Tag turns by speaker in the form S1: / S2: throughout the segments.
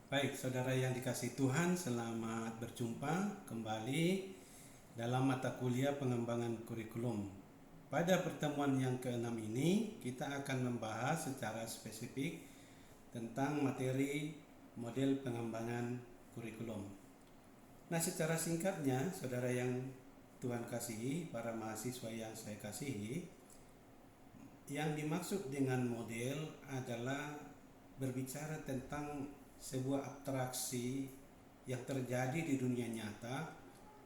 S1: Baik, saudara yang dikasihi Tuhan, selamat berjumpa kembali dalam mata kuliah pengembangan kurikulum. Pada pertemuan yang ke-6 ini, kita akan membahas secara spesifik tentang materi model pengembangan kurikulum. Nah, secara singkatnya, saudara yang Tuhan kasihi, para mahasiswa yang saya kasihi, yang dimaksud dengan model adalah berbicara tentang sebuah abstraksi yang terjadi di dunia nyata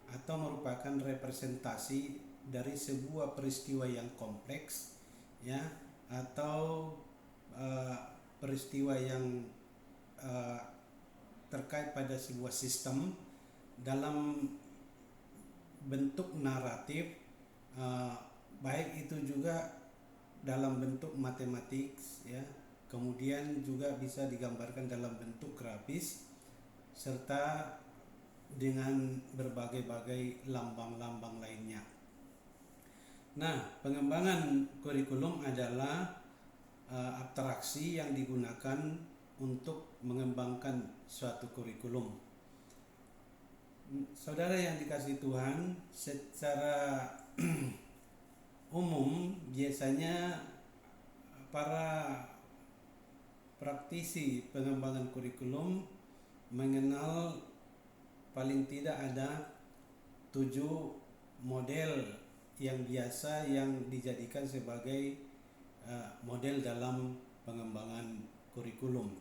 S1: atau merupakan representasi dari sebuah peristiwa yang kompleks, ya, atau peristiwa yang terkait pada sebuah sistem dalam bentuk naratif, baik itu juga dalam bentuk matematik, ya, kemudian juga bisa digambarkan dalam bentuk grafis serta dengan berbagai-bagai lambang-lambang lainnya. Nah, pengembangan kurikulum adalah abstraksi yang digunakan untuk mengembangkan suatu kurikulum. Saudara yang dikasihi Tuhan, secara umum biasanya para praktisi pengembangan kurikulum mengenal paling tidak ada 7 model yang biasa yang dijadikan sebagai model dalam pengembangan kurikulum.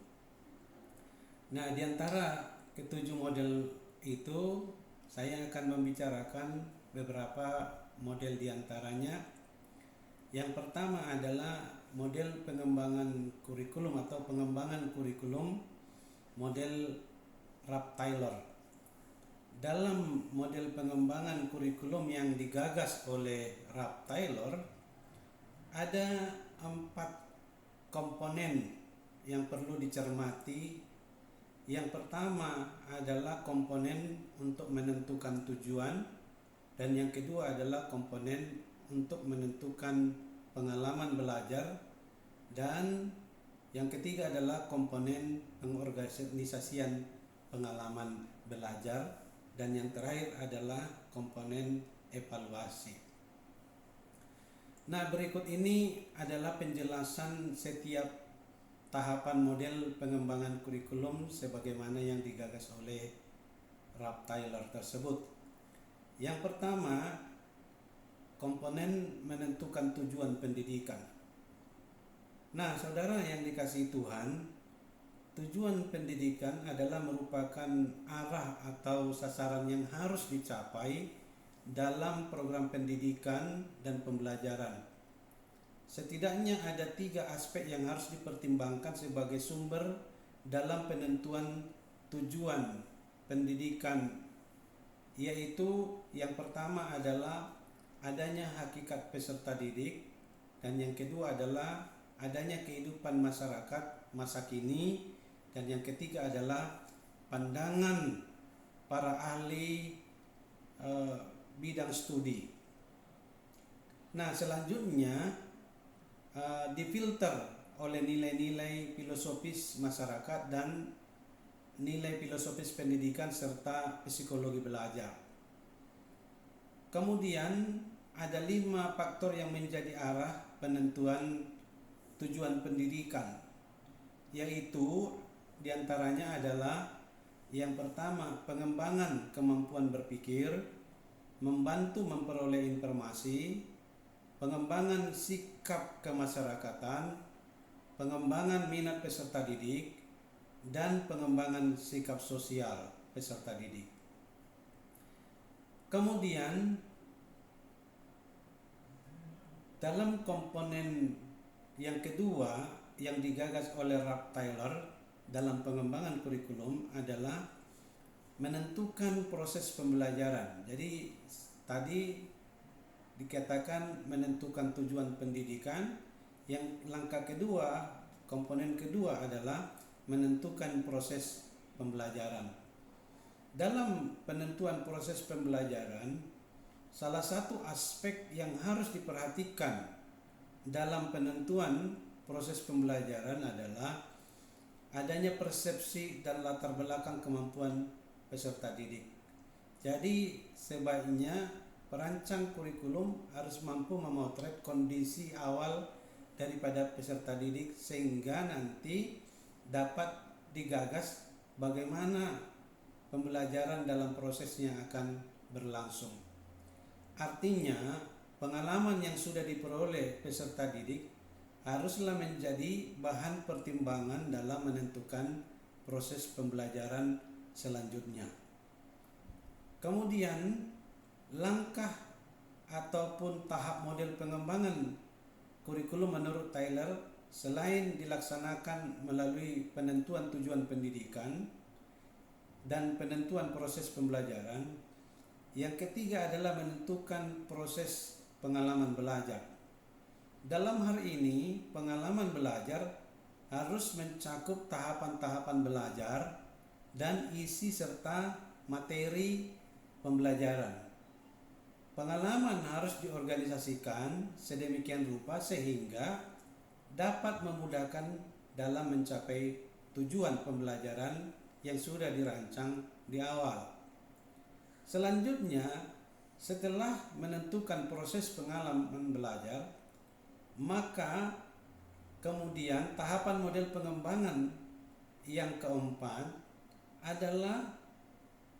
S1: Nah, di antara ketujuh model itu saya akan membicarakan beberapa model di antaranya. Yang pertama adalah model pengembangan kurikulum atau pengembangan kurikulum model Ralph-Taylor. Dalam model pengembangan kurikulum yang digagas oleh Ralph-Taylor ada 4 komponen yang perlu dicermati. Yang pertama adalah komponen untuk menentukan tujuan, dan yang kedua adalah komponen untuk menentukan pengalaman belajar, dan yang ketiga adalah komponen pengorganisasian pengalaman belajar, dan yang terakhir adalah komponen evaluasi. Nah, berikut ini adalah penjelasan setiap tahapan model pengembangan kurikulum sebagaimana yang digagas oleh Ralph-Taylor tersebut. Yang pertama, komponen menentukan tujuan pendidikan. Nah, saudara yang dikasihi Tuhan, tujuan pendidikan adalah merupakan arah atau sasaran yang harus dicapai dalam program pendidikan dan pembelajaran. Setidaknya ada 3 aspek yang harus dipertimbangkan sebagai sumber dalam penentuan tujuan pendidikan, yaitu yang pertama adalah adanya hakikat peserta didik, dan yang kedua adalah adanya kehidupan masyarakat masa kini, dan yang ketiga adalah pandangan para ahli bidang studi. Nah, selanjutnya difilter oleh nilai-nilai filosofis masyarakat dan nilai filosofis pendidikan serta psikologi belajar. Kemudian ada 5 faktor yang menjadi arah penentuan tujuan pendidikan, yaitu diantaranya adalah yang pertama, pengembangan kemampuan berpikir, membantu memperoleh informasi, pengembangan sikap kemasyarakatan, pengembangan minat peserta didik, dan pengembangan sikap sosial peserta didik. Kemudian dalam komponen yang kedua yang digagas oleh Ralph-Taylor dalam pengembangan kurikulum adalah menentukan proses pembelajaran. Jadi tadi dikatakan menentukan tujuan pendidikan, yang langkah kedua, komponen kedua adalah menentukan proses pembelajaran. Dalam penentuan proses pembelajaran, salah satu aspek yang harus diperhatikan dalam penentuan proses pembelajaran adalah adanya persepsi dan latar belakang kemampuan peserta didik. Jadi sebaiknya perancang kurikulum harus mampu memotret kondisi awal daripada peserta didik sehingga nanti dapat digagas bagaimana pembelajaran dalam prosesnya akan berlangsung. Artinya, pengalaman yang sudah diperoleh peserta didik haruslah menjadi bahan pertimbangan dalam menentukan proses pembelajaran selanjutnya. Kemudian, langkah ataupun tahap model pengembangan kurikulum menurut Tyler selain dilaksanakan melalui penentuan tujuan pendidikan dan penentuan proses pembelajaran, yang ketiga adalah menentukan proses pengalaman belajar. Dalam hal ini, pengalaman belajar harus mencakup tahapan-tahapan belajar dan isi serta materi pembelajaran. Pengalaman harus diorganisasikan sedemikian rupa sehingga dapat memudahkan dalam mencapai tujuan pembelajaran yang sudah dirancang di awal. Selanjutnya, setelah menentukan proses pengalaman belajar, maka kemudian tahapan model pengembangan yang keempat adalah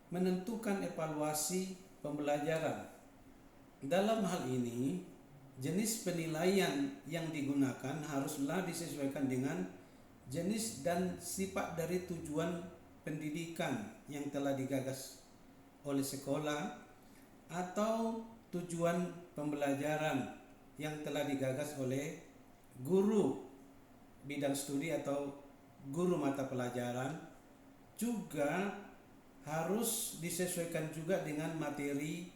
S1: menentukan evaluasi pembelajaran. Dalam hal ini, jenis penilaian yang digunakan haruslah disesuaikan dengan jenis dan sifat dari tujuan pendidikan yang telah digagas oleh sekolah atau tujuan pembelajaran yang telah digagas oleh guru bidang studi atau guru mata pelajaran. Juga harus disesuaikan juga dengan materi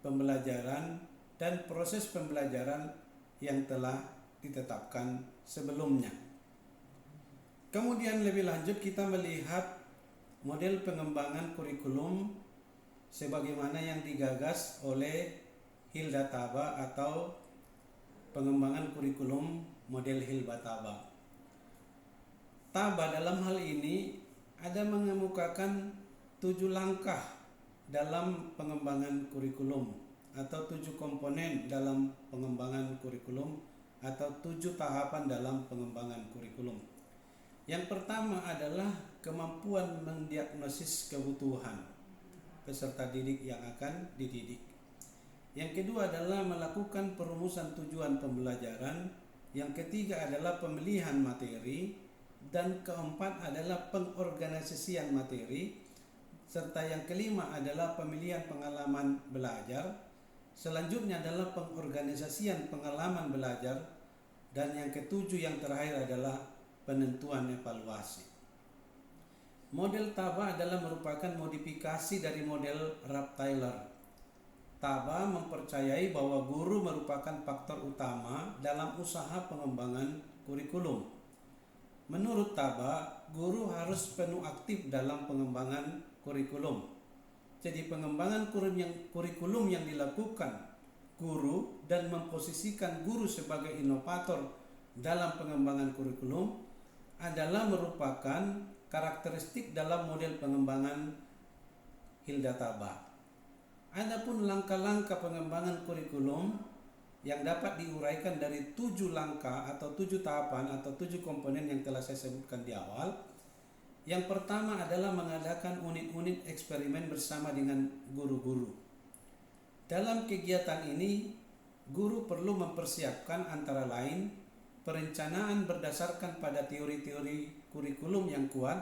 S1: pembelajaran dan proses pembelajaran yang telah ditetapkan sebelumnya. Kemudian lebih lanjut kita melihat model pengembangan kurikulum sebagaimana yang digagas oleh Hilda Taba atau pengembangan kurikulum model Hilda Taba. Taba dalam hal ini ada mengemukakan 7 langkah dalam pengembangan kurikulum atau 7 komponen dalam pengembangan kurikulum atau 7 tahapan dalam pengembangan kurikulum. Yang pertama adalah kemampuan mendiagnosis kebutuhan peserta didik yang akan dididik. Yang kedua adalah melakukan perumusan tujuan pembelajaran. Yang ketiga adalah pemilihan materi. Dan keempat adalah pengorganisasian materi. Serta yang kelima adalah pemilihan pengalaman belajar. Selanjutnya adalah pengorganisasian pengalaman belajar. Dan yang ketujuh yang terakhir adalah penentuan evaluasi. Model Taba adalah merupakan modifikasi dari model Rapp-Tyler. Taba mempercayai bahwa guru merupakan faktor utama dalam usaha pengembangan kurikulum. Menurut Taba, guru harus penuh aktif dalam pengembangan kurikulum. Jadi pengembangan kurikulum yang dilakukan guru dan memposisikan guru sebagai inovator dalam pengembangan kurikulum adalah merupakan karakteristik dalam model pengembangan Hilda Taba. Adapun langkah-langkah pengembangan kurikulum yang dapat diuraikan dari 7 langkah atau 7 tahapan atau 7 komponen yang telah saya sebutkan di awal. Yang pertama adalah mengadakan unit-unit eksperimen bersama dengan guru-guru. Dalam kegiatan ini, guru perlu mempersiapkan antara lain perencanaan berdasarkan pada teori-teori kurikulum yang kuat.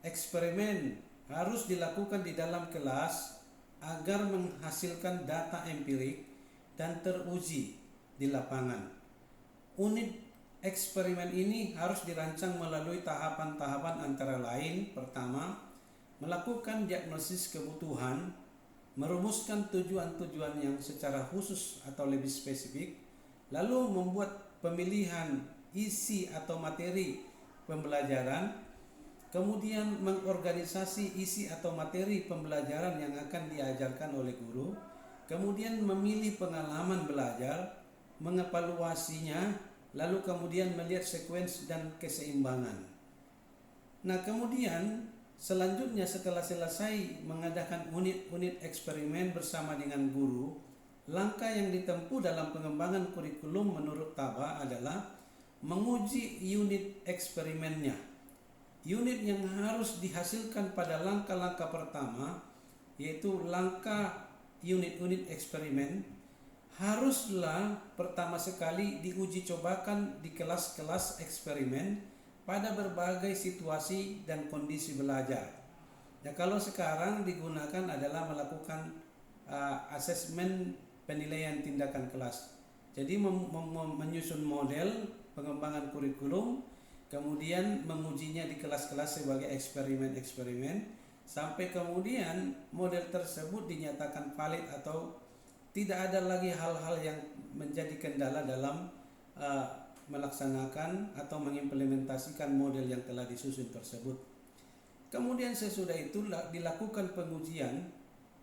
S1: Eksperimen harus dilakukan di dalam kelas agar menghasilkan data empirik dan teruji di lapangan. Unit eksperimen ini harus dirancang melalui tahapan-tahapan antara lain. Pertama, melakukan diagnosis kebutuhan, merumuskan tujuan-tujuan yang secara khusus atau lebih spesifik, lalu membuat pemilihan isi atau materi pembelajaran, kemudian mengorganisasi isi atau materi pembelajaran yang akan diajarkan oleh guru, kemudian memilih pengalaman belajar, mengevaluasinya, lalu kemudian melihat sekuens dan keseimbangan. Nah, kemudian selanjutnya setelah selesai mengadakan unit-unit eksperimen bersama dengan guru, langkah yang ditempuh dalam pengembangan kurikulum menurut Taba adalah menguji unit eksperimennya. Unit yang harus dihasilkan pada langkah-langkah pertama, yaitu langkah unit-unit eksperimen, haruslah pertama sekali diuji cobakan di kelas-kelas eksperimen pada berbagai situasi dan kondisi belajar. Ya, kalau sekarang digunakan adalah melakukan asesmen penilaian tindakan kelas. Jadi menyusun model pengembangan kurikulum, kemudian mengujinya di kelas-kelas sebagai eksperimen-eksperimen, sampai kemudian model tersebut dinyatakan valid atau tidak ada lagi hal-hal yang menjadi kendala dalam melaksanakan atau mengimplementasikan model yang telah disusun tersebut. Kemudian sesudah itu dilakukan pengujian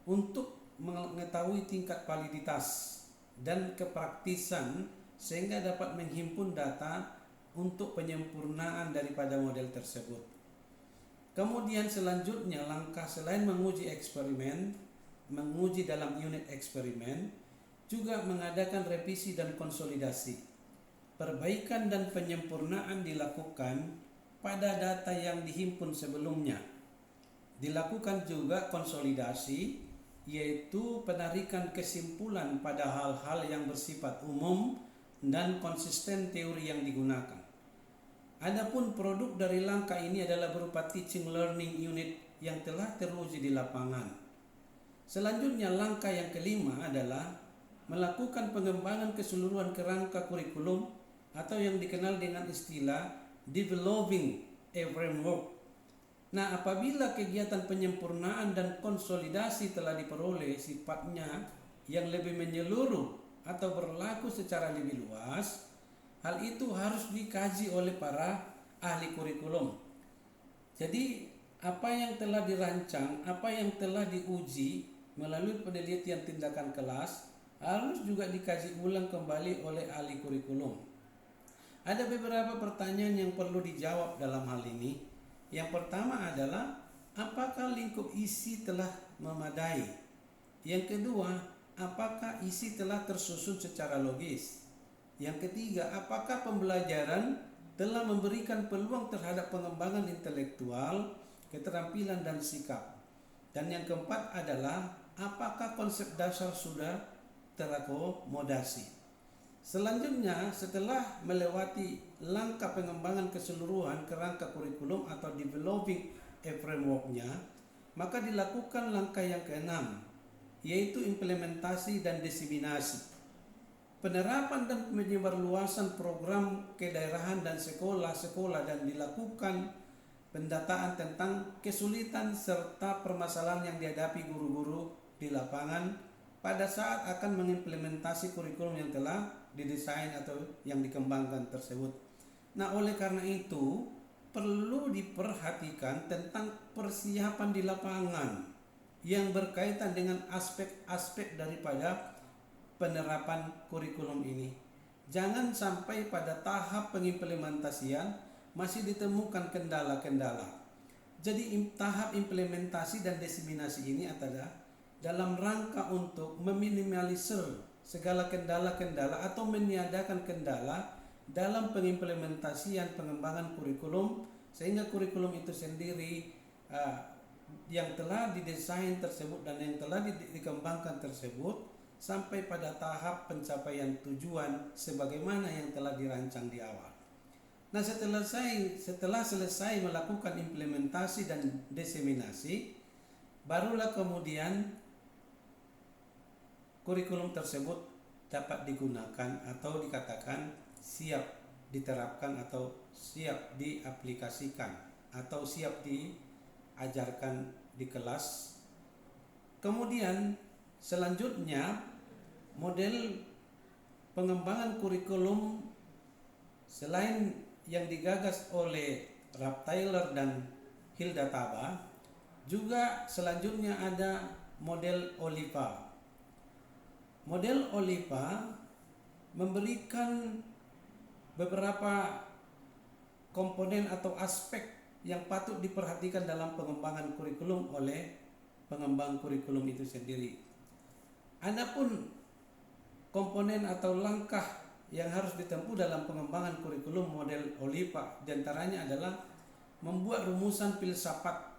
S1: untuk mengetahui tingkat validitas dan kepraktisan sehingga dapat menghimpun data untuk penyempurnaan daripada model tersebut. Kemudian selanjutnya langkah selain menguji eksperimen, menguji dalam unit eksperimen, juga mengadakan revisi dan konsolidasi. Perbaikan dan penyempurnaan dilakukan pada data yang dihimpun sebelumnya. Dilakukan juga konsolidasi, yaitu penarikan kesimpulan pada hal-hal yang bersifat umum dan konsisten teori yang digunakan. Adapun produk dari langkah ini adalah berupa teaching learning unit yang telah teruji di lapangan. Selanjutnya langkah yang kelima adalah melakukan pengembangan keseluruhan kerangka kurikulum atau yang dikenal dengan istilah developing a framework. Nah, apabila kegiatan penyempurnaan dan konsolidasi telah diperoleh sifatnya yang lebih menyeluruh atau berlaku secara lebih luas, hal itu harus dikaji oleh para ahli kurikulum. Jadi, apa yang telah dirancang, apa yang telah diuji melalui penelitian tindakan kelas harus juga dikaji ulang kembali oleh ahli kurikulum. Ada beberapa pertanyaan yang perlu dijawab dalam hal ini. Yang pertama adalah, apakah lingkup isi telah memadai? Yang kedua, apakah isi telah tersusun secara logis? Yang ketiga, apakah pembelajaran telah memberikan peluang terhadap pengembangan intelektual, keterampilan dan sikap? Dan yang keempat adalah, apakah konsep dasar sudah terakomodasi? Selanjutnya, setelah melewati langkah pengembangan keseluruhan kerangka kurikulum atau developing a framework-nya, maka dilakukan langkah yang keenam, yaitu implementasi dan diseminasi. Penerapan dan penyebarluasan program kedaerahan dan sekolah-sekolah, dan dilakukan pendataan tentang kesulitan serta permasalahan yang dihadapi guru-guru di lapangan pada saat akan mengimplementasi kurikulum yang telah didesain atau yang dikembangkan tersebut. Nah, oleh karena itu perlu diperhatikan tentang persiapan di lapangan yang berkaitan dengan aspek-aspek daripada penerapan kurikulum ini. Jangan sampai pada tahap pengimplementasian masih ditemukan kendala-kendala. Jadi tahap implementasi dan diseminasi ini adalah dalam rangka untuk meminimalisir segala kendala-kendala atau meniadakan kendala dalam pengimplementasian pengembangan kurikulum, sehingga kurikulum itu sendiri yang telah didesain tersebut dan yang telah dikembangkan tersebut sampai pada tahap pencapaian tujuan sebagaimana yang telah dirancang di awal. Nah, setelah selesai melakukan implementasi dan diseminasi, barulah kemudian kurikulum tersebut dapat digunakan atau dikatakan siap diterapkan atau siap diaplikasikan atau siap diajarkan di kelas. Kemudian selanjutnya model pengembangan kurikulum selain yang digagas oleh Ralph Tyler dan Hilda Taba, juga selanjutnya ada model Oliva. Model Oliva memberikan beberapa komponen atau aspek yang patut diperhatikan dalam pengembangan kurikulum oleh pengembang kurikulum itu sendiri. Adapun komponen atau langkah yang harus ditempuh dalam pengembangan kurikulum model OLIPA diantaranya adalah membuat rumusan filsafat,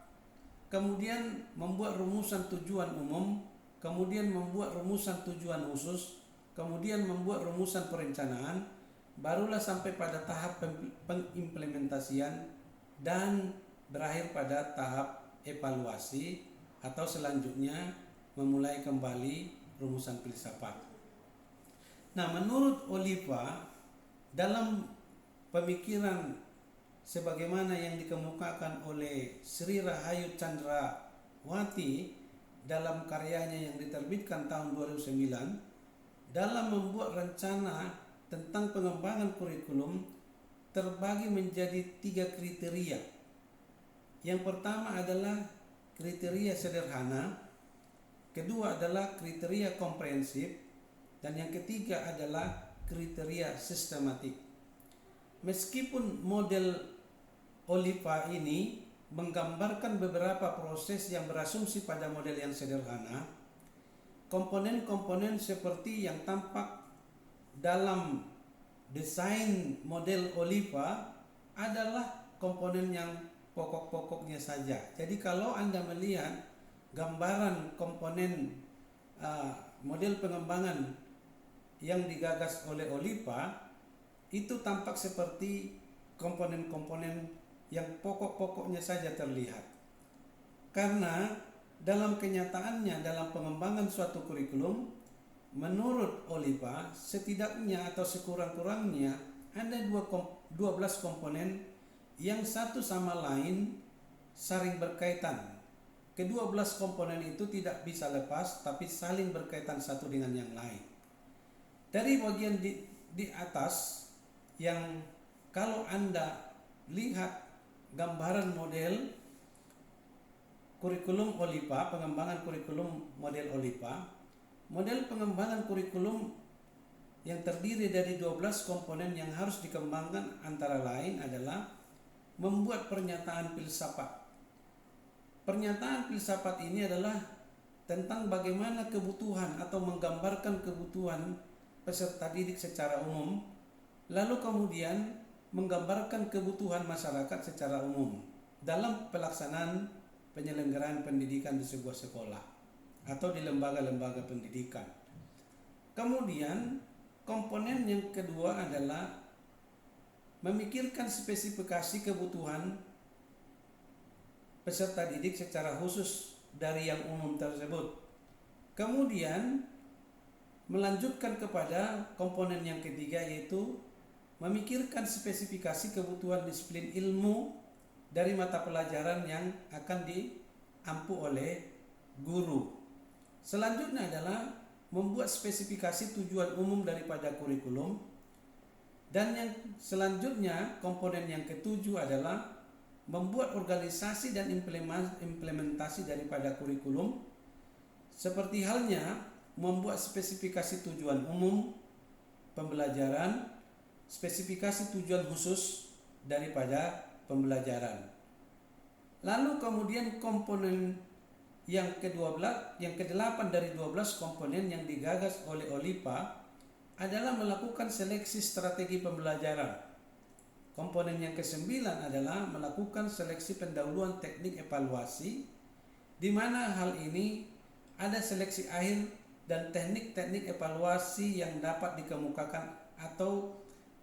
S1: kemudian membuat rumusan tujuan umum, kemudian membuat rumusan tujuan khusus, kemudian membuat rumusan perencanaan, barulah sampai pada tahap pengimplementasian dan berakhir pada tahap evaluasi atau selanjutnya memulai kembali rumusan filsafat. Nah, menurut OLIPA, dalam pemikiran sebagaimana yang dikemukakan oleh Sri Rahayu Chandrawati dalam karyanya yang diterbitkan tahun 2009, dalam membuat rencana tentang pengembangan kurikulum terbagi menjadi 3 kriteria. Yang pertama adalah kriteria sederhana, kedua adalah kriteria komprehensif, dan yang ketiga adalah kriteria sistematik. Meskipun model OLIPA ini menggambarkan beberapa proses yang berasumsi pada model yang sederhana, komponen-komponen seperti yang tampak dalam desain model OLIPA adalah komponen yang pokok-pokoknya saja. Jadi kalau Anda melihat gambaran komponen model pengembangan yang digagas oleh OLIPA, itu tampak seperti komponen-komponen yang pokok-pokoknya saja terlihat. Karena dalam kenyataannya dalam pengembangan suatu kurikulum, menurut OLIPA setidaknya atau sekurang-kurangnya ada 12 komponen yang satu sama lain saling berkaitan. Kedua belas komponen itu tidak bisa lepas tapi saling berkaitan satu dengan yang lain. Dari bagian di atas yang kalau Anda lihat gambaran model kurikulum OLIPA, pengembangan kurikulum model OLIPA, model pengembangan kurikulum yang terdiri dari 12 komponen yang harus dikembangkan antara lain adalah membuat pernyataan filsafat. Pernyataan filsafat ini adalah tentang bagaimana kebutuhan atau menggambarkan kebutuhan peserta didik secara umum, lalu kemudian menggambarkan kebutuhan masyarakat secara umum dalam pelaksanaan penyelenggaraan pendidikan di sebuah sekolah atau di lembaga-lembaga pendidikan. Kemudian komponen yang kedua adalah memikirkan spesifikasi kebutuhan peserta didik secara khusus dari yang umum tersebut. Kemudian melanjutkan kepada komponen yang ketiga, yaitu memikirkan spesifikasi kebutuhan disiplin ilmu dari mata pelajaran yang akan diampu oleh guru. Selanjutnya adalah membuat spesifikasi tujuan umum daripada kurikulum. Dan yang selanjutnya, komponen yang ketujuh adalah membuat organisasi dan implementasi daripada kurikulum, seperti halnya membuat spesifikasi tujuan umum pembelajaran, spesifikasi tujuan khusus daripada pembelajaran. Lalu kemudian komponen yang ke-8 dari 12 komponen yang digagas oleh OLIPA adalah melakukan seleksi strategi pembelajaran. Komponen yang ke-9 adalah melakukan seleksi pendahuluan teknik evaluasi, di mana hal ini ada seleksi akhir dan teknik-teknik evaluasi yang dapat dikemukakan atau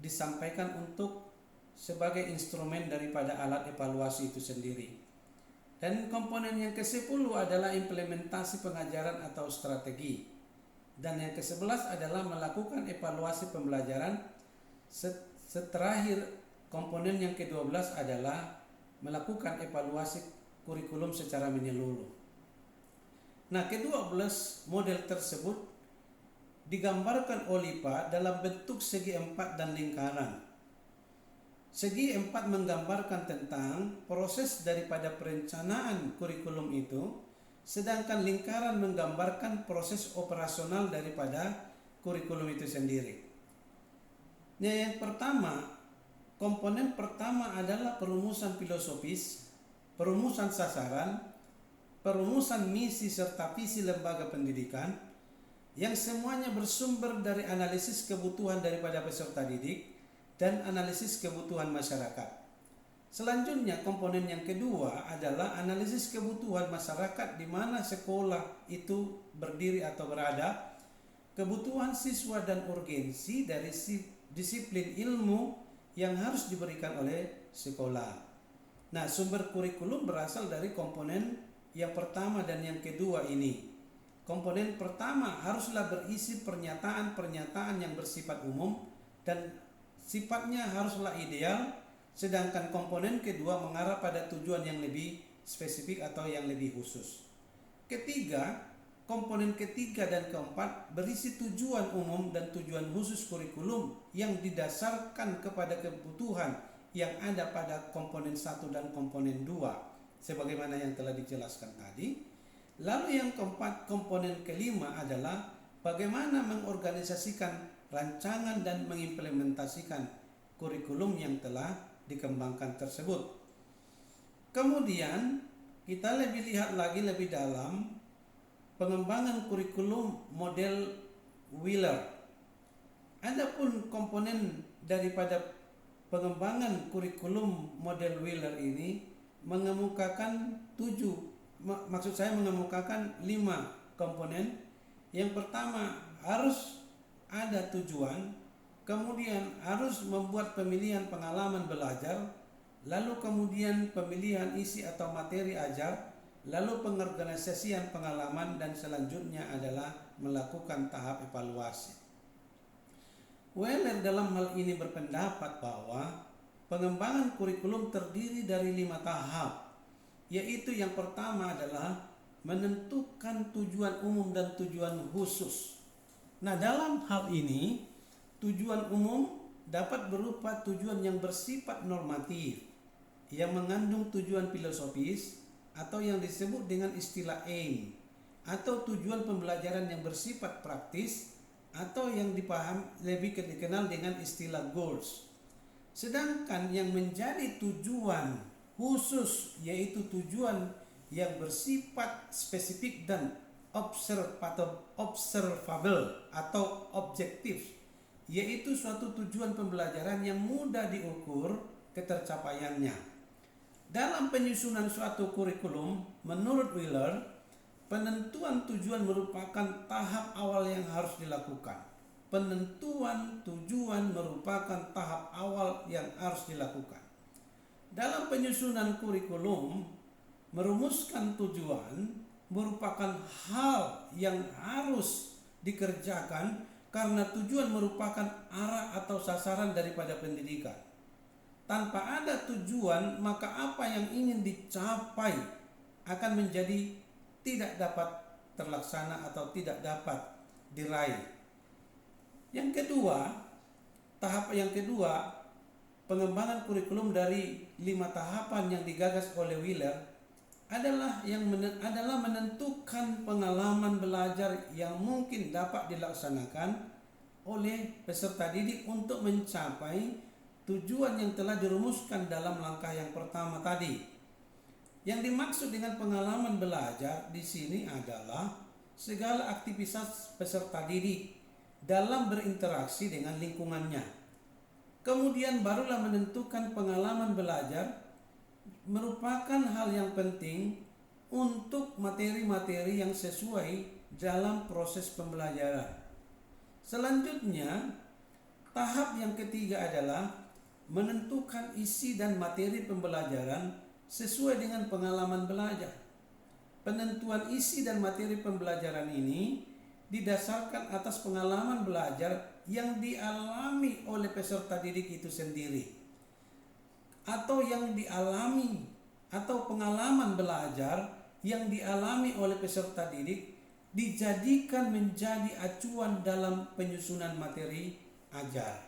S1: disampaikan untuk sebagai instrumen daripada alat evaluasi itu sendiri. Dan komponen yang ke-10 adalah implementasi pengajaran atau strategi. Dan yang ke-11 adalah melakukan evaluasi pembelajaran. Terakhir, komponen yang ke-12 adalah melakukan evaluasi kurikulum secara menyeluruh. Nah, ke-12 model tersebut digambarkan OLIPA dalam bentuk segi 4 dan lingkaran. Segi 4 menggambarkan tentang proses daripada perencanaan kurikulum itu, sedangkan lingkaran menggambarkan proses operasional daripada kurikulum itu sendiri. Nah, yang pertama, komponen pertama adalah perumusan filosofis, perumusan sasaran, perumusan misi serta visi lembaga pendidikan, yang semuanya bersumber dari analisis kebutuhan daripada peserta didik dan analisis kebutuhan masyarakat. Selanjutnya, komponen yang kedua adalah analisis kebutuhan masyarakat di mana sekolah itu berdiri atau berada, kebutuhan siswa dan urgensi dari disiplin ilmu yang harus diberikan oleh sekolah. Nah, sumber kurikulum berasal dari komponen yang pertama dan yang kedua ini. Komponen pertama haruslah berisi pernyataan-pernyataan yang bersifat umum dan sifatnya haruslah ideal, sedangkan komponen kedua mengarah pada tujuan yang lebih spesifik atau yang lebih khusus. Ketiga, komponen ketiga dan keempat berisi tujuan umum dan tujuan khusus kurikulum yang didasarkan kepada kebutuhan yang ada pada komponen 1 dan komponen 2 sebagaimana yang telah dijelaskan tadi. Lalu yang keempat, komponen kelima adalah bagaimana mengorganisasikan rancangan dan mengimplementasikan kurikulum yang telah dikembangkan tersebut. Kemudian kita lihat lagi lebih dalam pengembangan kurikulum model Wheeler. Adapun komponen daripada pengembangan kurikulum model Wheeler ini mengemukakan 5 komponen. Yang pertama, harus ada tujuan, kemudian harus membuat pemilihan pengalaman belajar, lalu kemudian pemilihan isi atau materi ajar, lalu pengorganisasian pengalaman, dan selanjutnya adalah melakukan tahap evaluasi. Wheeler dalam hal ini berpendapat bahwa pengembangan kurikulum terdiri dari 5 tahap, yaitu yang pertama adalah menentukan tujuan umum dan tujuan khusus. Nah, dalam hal ini tujuan umum dapat berupa tujuan yang bersifat normatif, yang mengandung tujuan filosofis atau yang disebut dengan istilah aim, atau tujuan pembelajaran yang bersifat praktis atau yang lebih dikenal dengan istilah goals. Sedangkan yang menjadi tujuan khusus yaitu tujuan yang bersifat spesifik dan observable atau objektif, yaitu suatu tujuan pembelajaran yang mudah diukur ketercapaiannya. Dalam penyusunan suatu kurikulum, menurut Wheeler, penentuan tujuan merupakan tahap awal yang harus dilakukan. Penentuan tujuan merupakan tahap awal yang harus dilakukan. Dalam penyusunan kurikulum, merumuskan tujuan merupakan hal yang harus dikerjakan karena tujuan merupakan arah atau sasaran daripada pendidikan. Tanpa ada tujuan, maka apa yang ingin dicapai akan menjadi tidak dapat terlaksana atau tidak dapat diraih. Tahap yang kedua, pengembangan kurikulum dari 5 tahapan yang digagas oleh Wheeler adalah menentukan pengalaman belajar yang mungkin dapat dilaksanakan oleh peserta didik untuk mencapai tujuan yang telah dirumuskan dalam langkah yang pertama tadi. Yang dimaksud dengan pengalaman belajar di sini adalah segala aktivitas peserta didik dalam berinteraksi dengan lingkungannya. Kemudian barulah menentukan pengalaman belajar merupakan hal yang penting untuk materi-materi yang sesuai dalam proses pembelajaran. Selanjutnya, tahap yang ketiga adalah menentukan isi dan materi pembelajaran sesuai dengan pengalaman belajar. Penentuan isi dan materi pembelajaran ini didasarkan atas pengalaman belajar yang dialami oleh peserta didik itu sendiri, atau pengalaman belajar yang dialami oleh peserta didik dijadikan menjadi acuan dalam penyusunan materi ajar.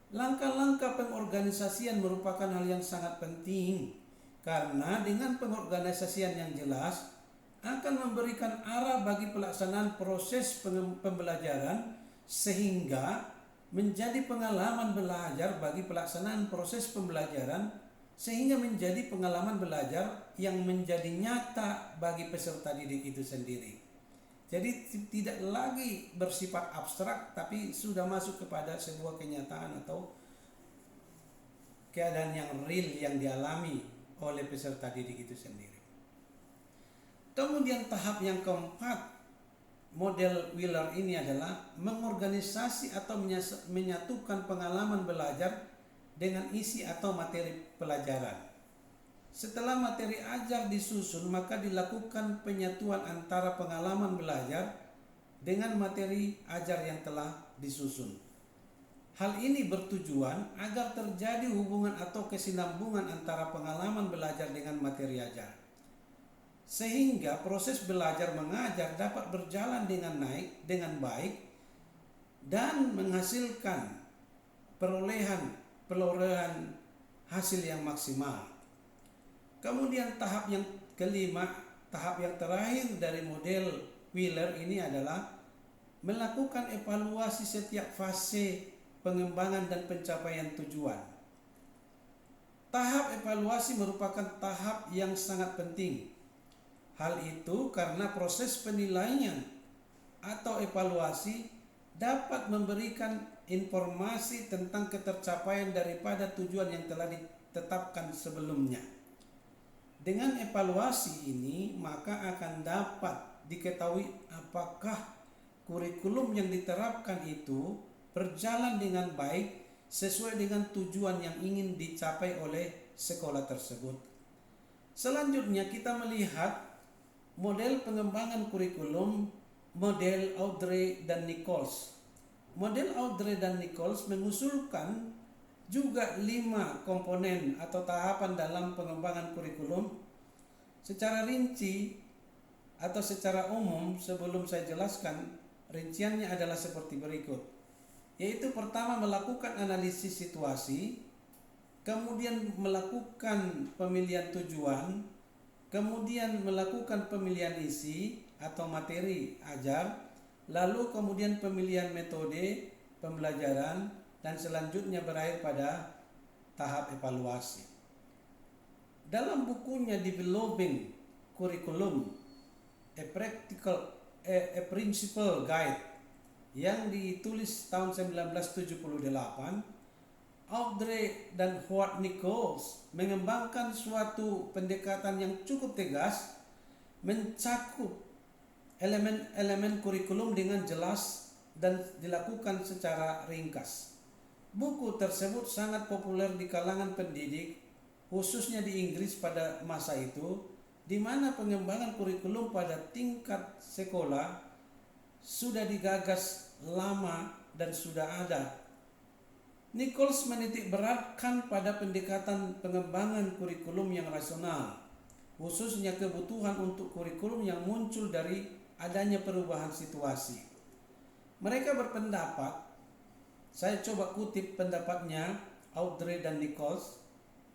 S1: Langkah-langkah pengorganisasian merupakan hal yang sangat penting karena dengan pengorganisasian yang jelas akan memberikan arah bagi pelaksanaan proses pembelajaran sehingga
S2: menjadi pengalaman belajar bagi pelaksanaan proses pembelajaran sehingga menjadi pengalaman belajar yang menjadi nyata bagi peserta didik itu sendiri. Jadi tidak lagi bersifat abstrak tapi sudah masuk kepada sebuah kenyataan atau keadaan yang real yang dialami oleh peserta didik itu sendiri. Kemudian tahap yang keempat model Wheeler ini adalah mengorganisasi atau menyatukan pengalaman belajar dengan isi atau materi pelajaran. Setelah materi ajar disusun, maka dilakukan penyatuan antara pengalaman belajar dengan materi ajar yang telah disusun. Hal ini bertujuan agar terjadi hubungan atau kesinambungan antara pengalaman belajar dengan materi ajar, sehingga proses belajar mengajar dapat berjalan dengan baik dan menghasilkan perolehan hasil yang maksimal. Kemudian tahap yang kelima, tahap yang terakhir dari model Wheeler ini adalah melakukan evaluasi setiap fase pengembangan dan pencapaian tujuan. Tahap evaluasi merupakan tahap yang sangat penting. Hal itu karena proses penilaian atau evaluasi dapat memberikan informasi tentang ketercapaian daripada tujuan yang telah ditetapkan sebelumnya. Dengan evaluasi ini, maka akan dapat diketahui apakah kurikulum yang diterapkan itu berjalan dengan baik sesuai dengan tujuan yang ingin dicapai oleh sekolah tersebut. Selanjutnya kita melihat model pengembangan kurikulum model Audrey dan Nichols. Model Audrey dan Nichols mengusulkan juga 5 komponen atau tahapan dalam pengembangan kurikulum. Secara rinci atau secara umum, sebelum saya jelaskan, rinciannya adalah seperti berikut. Yaitu pertama, melakukan analisis situasi, kemudian melakukan pemilihan tujuan, kemudian melakukan pemilihan isi atau materi ajar, lalu kemudian pemilihan metode pembelajaran, dan selanjutnya berakhir pada tahap evaluasi. Dalam bukunya Developing Curriculum, a Principle Guide yang ditulis tahun 1978, Audrey dan Howard Nichols mengembangkan suatu pendekatan yang cukup tegas, mencakup elemen-elemen kurikulum dengan jelas dan dilakukan secara ringkas. Buku tersebut sangat populer di kalangan pendidik, khususnya di Inggris pada masa itu, di mana pengembangan kurikulum pada tingkat sekolah sudah digagas lama dan sudah ada. Nichols menitik beratkan pada pendekatan pengembangan kurikulum yang rasional, khususnya kebutuhan untuk kurikulum yang muncul dari adanya perubahan situasi. Mereka berpendapat, saya coba kutip pendapatnya Audrey dan Nichols,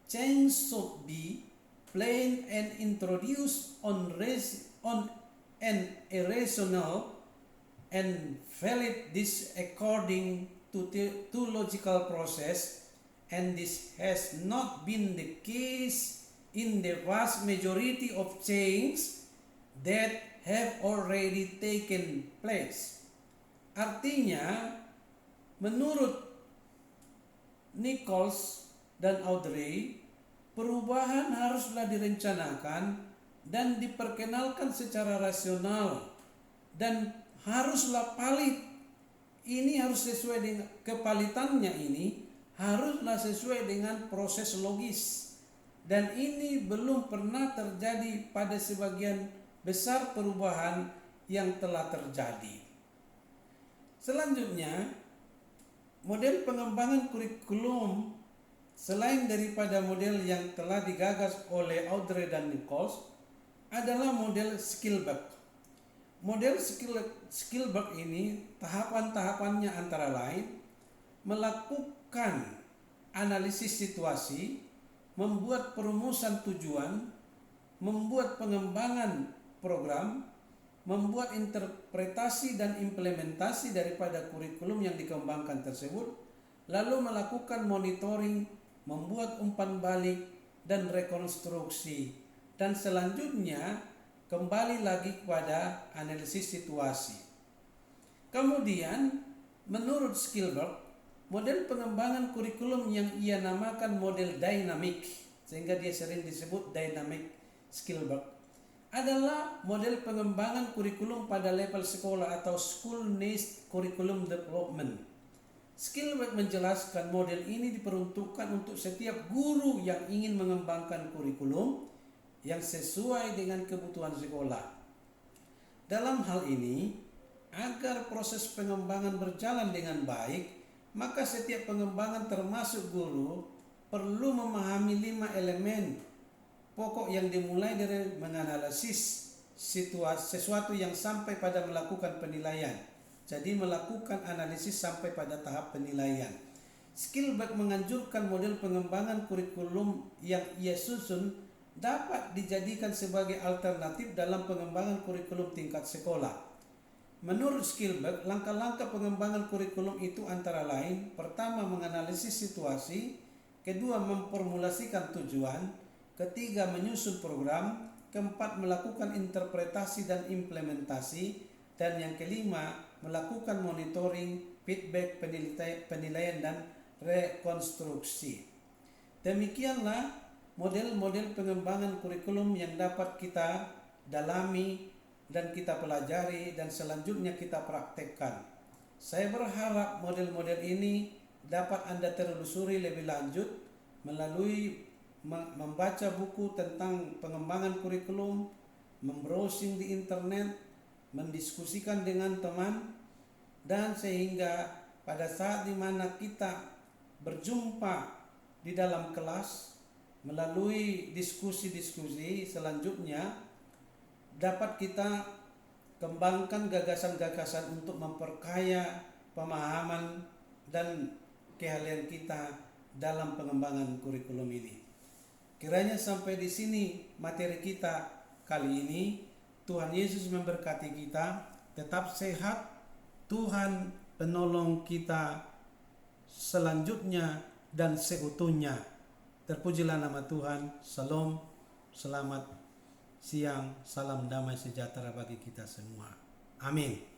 S2: change should be planned and introduced on an irrational and valid this according to logical process, and this has not been the case in the vast majority of changes that have already taken place. Artinya, menurut Nichols dan Audrey, perubahan haruslah direncanakan dan diperkenalkan secara rasional dan haruslah valid. Ini harus sesuai dengan kepalitannya, ini haruslah sesuai dengan proses logis, dan ini belum pernah terjadi pada sebagian besar perubahan yang telah terjadi. Selanjutnya, model pengembangan kurikulum selain daripada model yang telah digagas oleh Audrey dan Nichols adalah model Skillberg. Model Skillberg ini tahapan-tahapannya antara lain melakukan analisis situasi, membuat perumusan tujuan, membuat pengembangan program, membuat interpretasi dan implementasi daripada kurikulum yang dikembangkan tersebut, lalu melakukan monitoring, membuat umpan balik dan rekonstruksi, dan selanjutnya kembali lagi kepada analisis situasi. Kemudian menurut Skillberg, model pengembangan kurikulum yang ia namakan model dynamic, sehingga dia sering disebut dynamic Skillberg, adalah model pengembangan kurikulum pada level sekolah atau school-based curriculum development. Skillberg menjelaskan model ini diperuntukkan untuk setiap guru yang ingin mengembangkan kurikulum yang sesuai dengan kebutuhan sekolah. Dalam hal ini, agar proses pengembangan berjalan dengan baik, maka setiap pengembangan termasuk guru perlu memahami 5 elemen pokok yang dimulai dari menganalisis sesuatu yang sampai pada melakukan penilaian. Jadi melakukan analisis sampai pada tahap penilaian. Skillberg menganjurkan model pengembangan kurikulum yang ia susun dapat dijadikan sebagai alternatif dalam pengembangan kurikulum tingkat sekolah. Menurut Skillberg, langkah-langkah pengembangan kurikulum itu antara lain: pertama, menganalisis situasi; kedua, memformulasikan tujuan; ketiga, menyusun program; keempat, melakukan interpretasi dan implementasi; dan yang kelima, melakukan monitoring, feedback, penilaian, dan rekonstruksi. Demikianlah model-model pengembangan kurikulum yang dapat kita dalami dan kita pelajari dan selanjutnya kita praktekkan. Saya berharap model-model ini dapat Anda telusuri lebih lanjut melalui membaca buku tentang pengembangan kurikulum, membrowsing di internet, mendiskusikan dengan teman, dan sehingga pada saat dimana kita berjumpa di dalam kelas melalui diskusi-diskusi selanjutnya, dapat kita kembangkan gagasan-gagasan untuk memperkaya pemahaman dan keahlian kita dalam pengembangan kurikulum ini. Kiranya sampai di sini materi kita kali ini. Tuhan Yesus memberkati kita. Tetap sehat. Tuhan penolong kita selanjutnya dan seutuhnya. Terpujilah nama Tuhan. Shalom. Selamat siang. Salam damai sejahtera bagi kita semua. Amin.